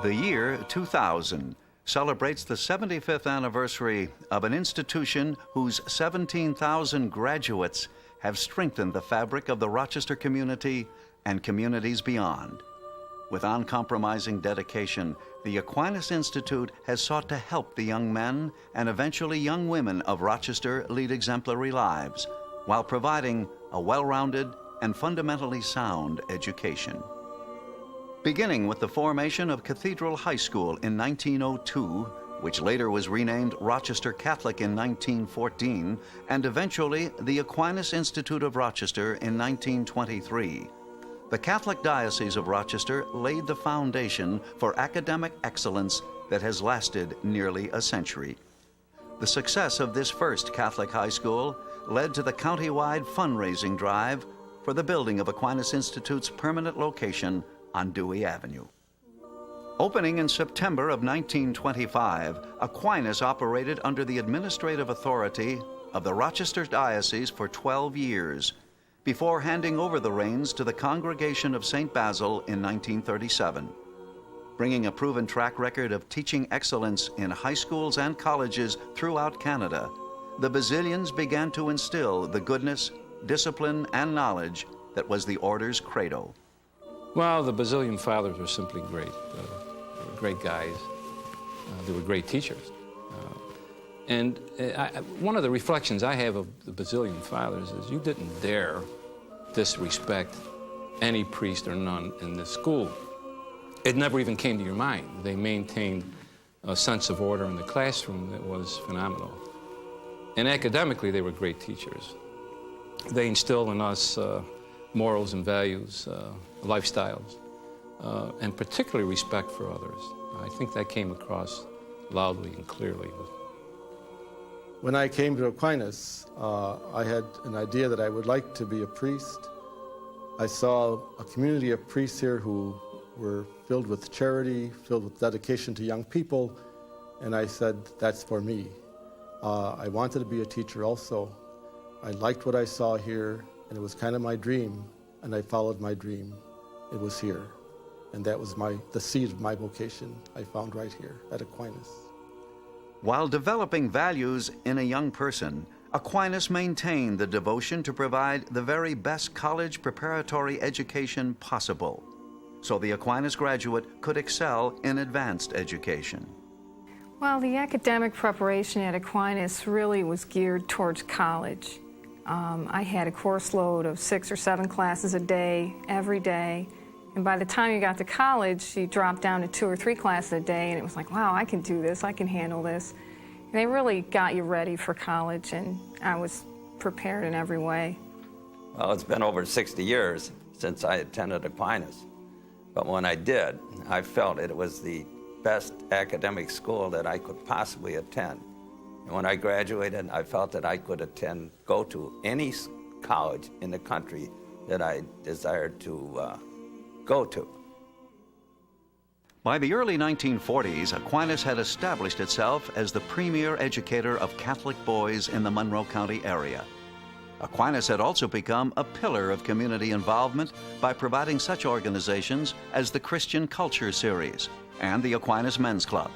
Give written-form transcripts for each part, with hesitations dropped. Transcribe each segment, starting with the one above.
The year 2000 celebrates the 75th anniversary of an institution whose 17,000 graduates have strengthened the fabric of the Rochester community and communities beyond. With uncompromising dedication, the Aquinas Institute has sought to help the young men and eventually young women of Rochester lead exemplary lives while providing a well-rounded and fundamentally sound education. Beginning with the formation of Cathedral High School in 1902, which later was renamed Rochester Catholic in 1914, and eventually the Aquinas Institute of Rochester in 1923, the Catholic Diocese of Rochester laid the foundation for academic excellence that has lasted nearly a century. The success of this first Catholic high school led to the county-wide fundraising drive for the building of Aquinas Institute's permanent location on Dewey Avenue. Opening in September of 1925, Aquinas operated under the administrative authority of the Rochester Diocese for 12 years, before handing over the reins to the Congregation of St. Basil in 1937. Bringing a proven track record of teaching excellence in high schools and colleges throughout Canada, the Basilians began to instill the goodness, discipline, and knowledge that was the order's credo. Well, the Basilian fathers were simply great. They were great guys. They were great teachers. One of the reflections I have of the Basilian fathers is you didn't dare disrespect any priest or nun in this school. It never even came to your mind. They maintained a sense of order in the classroom that was phenomenal. And academically, they were great teachers. They instilled in us morals and values, lifestyles, and particularly respect for others. I think that came across loudly and clearly. When I came to Aquinas, I had an idea that I would like to be a priest. I saw a community of priests here who were filled with charity, filled with dedication to young people, and I said, that's for me. I wanted to be a teacher also. I liked what I saw here, and it was kind of my dream, and I followed my dream. It was here, and that was the seed of my vocation I found right here at Aquinas. While developing values in a young person, Aquinas maintained the devotion to provide the very best college preparatory education possible, so the Aquinas graduate could excel in advanced education. Well, the academic preparation at Aquinas really was geared towards college. I had a course load of 6 or 7 classes a day, every day. And by the time you got to college, you dropped down to 2 or 3 classes a day, and it was like, wow, I can do this, I can handle this. And they really got you ready for college, and I was prepared in every way. Well, it's been over 60 years since I attended Aquinas. But when I did, I felt it was the best academic school that I could possibly attend. And when I graduated, I felt that I could go to any college in the country that I desired to go to. By the early 1940s, Aquinas had established itself as the premier educator of Catholic boys in the Monroe County area. Aquinas had also become a pillar of community involvement by providing such organizations as the Christian Culture Series and the Aquinas Men's Club.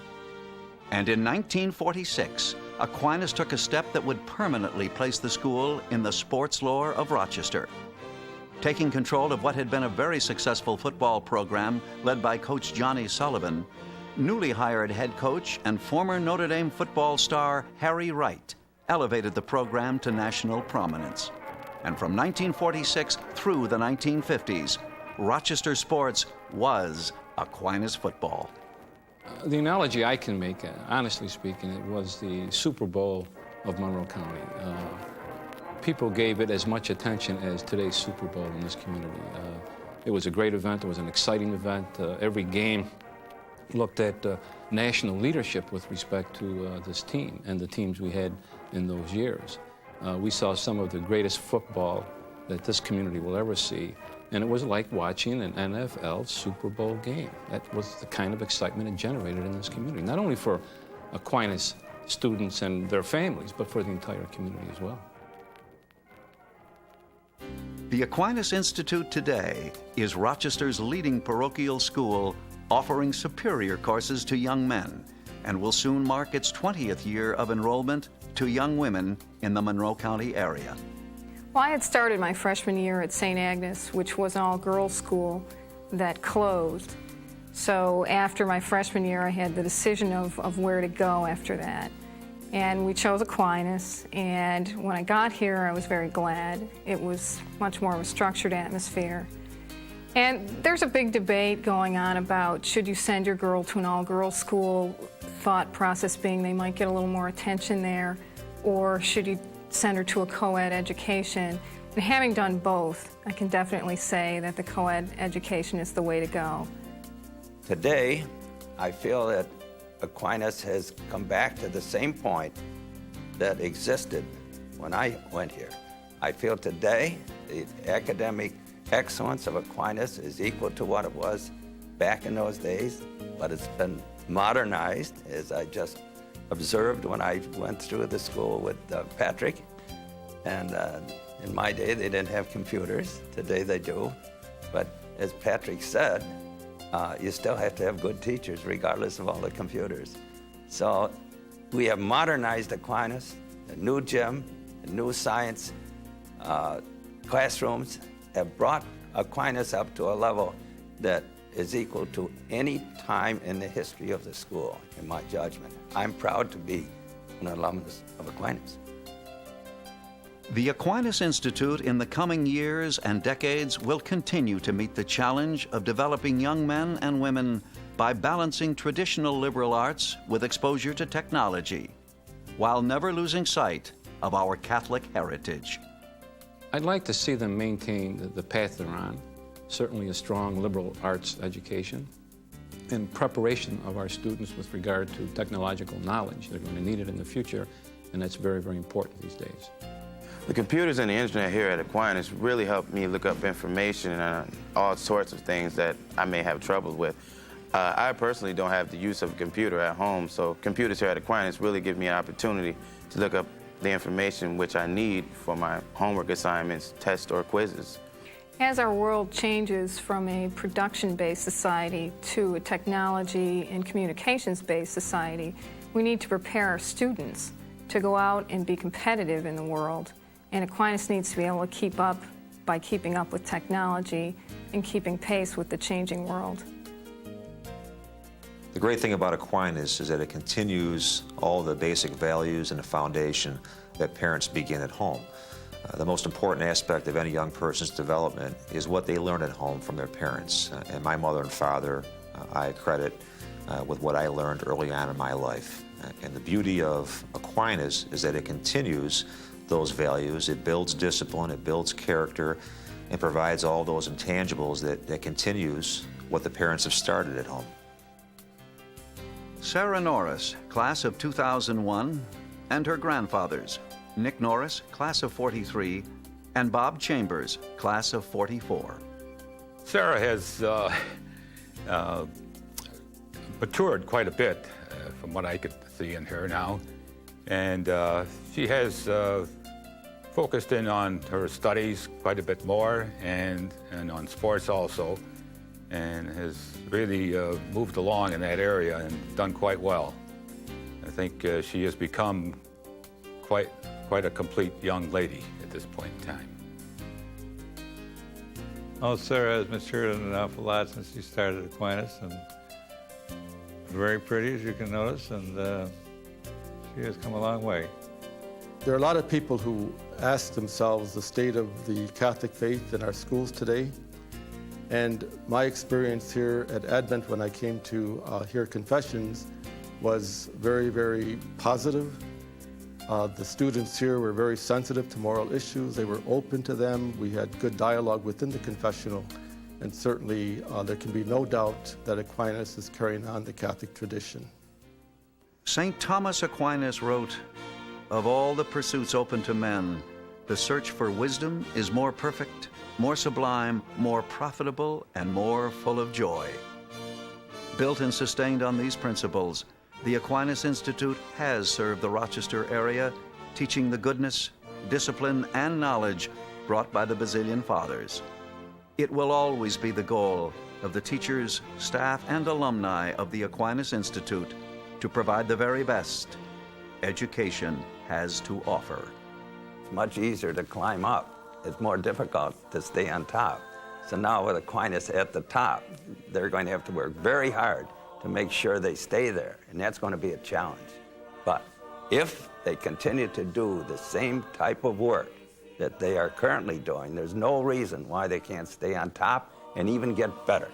And in 1946, Aquinas took a step that would permanently place the school in the sports lore of Rochester. Taking control of what had been a very successful football program led by Coach Johnny Sullivan, newly hired head coach and former Notre Dame football star Harry Wright elevated the program to national prominence. And from 1946 through the 1950s, Rochester sports was Aquinas football. The analogy I can make, honestly speaking, it was the Super Bowl of Monroe County. People gave it as much attention as today's Super Bowl in this community. It was a great event. It was an exciting event. Every game looked at national leadership with respect to this team and the teams we had in those years. We saw some of the greatest football that this community will ever see, and it was like watching an NFL Super Bowl game. That was the kind of excitement it generated in this community, not only for Aquinas students and their families, but for the entire community as well. The Aquinas Institute today is Rochester's leading parochial school, offering superior courses to young men, and will soon mark its 20th year of enrollment to young women in the Monroe County area. Well, I had started my freshman year at St. Agnes, which was an all-girls school that closed. So after my freshman year, I had the decision of where to go after that. And we chose Aquinas, and when I got here, I was very glad. It was much more of a structured atmosphere. And there's a big debate going on about should you send your girl to an all-girls school, thought process being they might get a little more attention there, or should you send her to a co-ed education. And having done both, I can definitely say that the co-ed education is the way to go. Today, I feel that Aquinas has come back to the same point that existed when I went here. I feel today the academic excellence of Aquinas is equal to what it was back in those days, but it's been modernized, as I just observed when I went through the school with Patrick. And in my day, they didn't have computers. Today they do. But as Patrick said, you still have to have good teachers regardless of all the computers. So we have modernized Aquinas, a new gym, a new science classrooms have brought Aquinas up to a level that is equal to any time in the history of the school, in my judgment. I'm proud to be an alumnus of Aquinas. The Aquinas Institute in the coming years and decades will continue to meet the challenge of developing young men and women by balancing traditional liberal arts with exposure to technology, while never losing sight of our Catholic heritage. I'd like to see them maintain the path they're on, certainly a strong liberal arts education, and preparation of our students with regard to technological knowledge. They're going to need it in the future, and that's very, very important these days. The computers and the internet here at Aquinas really helped me look up information on all sorts of things that I may have trouble with. I personally don't have the use of a computer at home, so computers here at Aquinas really give me an opportunity to look up the information which I need for my homework assignments, tests, or quizzes. As our world changes from a production-based society to a technology and communications-based society, we need to prepare our students to go out and be competitive in the world. And Aquinas needs to be able to keep up by keeping up with technology and keeping pace with the changing world. The great thing about Aquinas is that it continues all the basic values and the foundation that parents begin at home. The most important aspect of any young person's development is what they learn at home from their parents. And my mother and father, I credit with what I learned early on in my life. And the beauty of Aquinas is that it continues those values. It builds discipline, it builds character, and provides all those intangibles that continues what the parents have started at home. Sarah Norris, class of 2001, and her grandfathers, Nick Norris, class of 43, and Bob Chambers, class of 44. Sarah has matured quite a bit from what I could see in her now. And she has focused in on her studies quite a bit more and on sports also, and has really moved along in that area and done quite well. I think she has become quite a complete young lady at this point in time. Oh, Sarah has matured an awful lot since she started Aquinas, and very pretty, as you can notice, and she has come a long way. There are a lot of people who ask themselves the state of the Catholic faith in our schools today. And my experience here at Advent when I came to hear confessions was very, very positive. The students here were very sensitive to moral issues. They were open to them. We had good dialogue within the confessional. And certainly there can be no doubt that Aquinas is carrying on the Catholic tradition. St. Thomas Aquinas wrote, "Of all the pursuits open to men, the search for wisdom is more perfect, more sublime, more profitable, and more full of joy." Built and sustained on these principles, the Aquinas Institute has served the Rochester area, teaching the goodness, discipline, and knowledge brought by the Basilian Fathers. It will always be the goal of the teachers, staff, and alumni of the Aquinas Institute to provide the very best education has to offer. It's much easier to climb up. It's more difficult to stay on top. So now with Aquinas at the top, they're going to have to work very hard to make sure they stay there, and that's going to be a challenge. But if they continue to do the same type of work that they are currently doing, there's no reason why they can't stay on top and even get better.